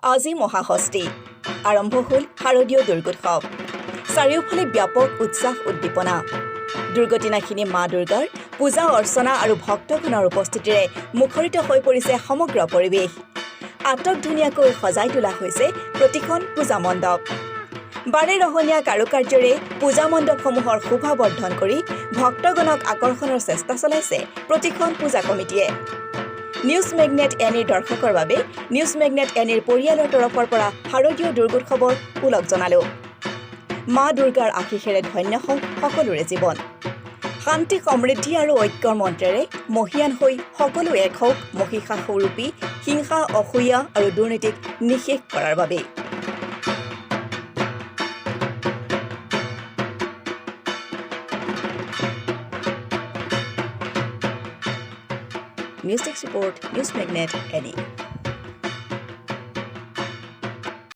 আজি মহাষষ্ঠী আৰম্ভ হ'ল শাৰদীয় দুৰ্গোৎসৱ চাৰিওফালে ব্যাপক উৎসাহ উদ্দীপনা দুৰ্গতিনাশিনী মা দুৰ্গাৰ পূজা অৰ্চনা আৰু ভক্তগণৰ উপস্থিতিৰে মুখৰিত হৈ পৰিছে সমগ্ৰ পৰিৱেশ আটক ধুনীয়াকৈ সজাই তোলা হৈছে প্ৰতিখন পূজা মণ্ডপ বাৰে ৰহণীয়া কাৰুকাৰ্যৰে পূজা মণ্ডপসমূহৰ শোভা বৰ্ধন কৰি ভক্তগণক আকৰ্ষণৰ চেষ্টা চলাইছে প্ৰতিখন পূজা কমিটিয়ে নিউজ মেগনেট এনিৰ দৰ্শকৰ বাবে নিউজ মেগনেট এনিৰ পৰিয়ালৰ তৰফৰ পৰা শাৰদীয় দুৰ্গোৎসৱৰ ওলগ জনালো মা দুৰ্গাৰ আশীষেৰে ধন্য হওক সকলোৰে জীৱন শান্তি সমৃদ্ধি আৰু ঐক্যৰ মন্ত্ৰেৰে মহিয়ান হৈ সকলো এক হওক মহিষাসুৰূপী হিংসা অসূয়া আৰু দুৰ্নীতিক নিশেষ কৰাৰ বাবে News Desk Report, News Magnet, Any.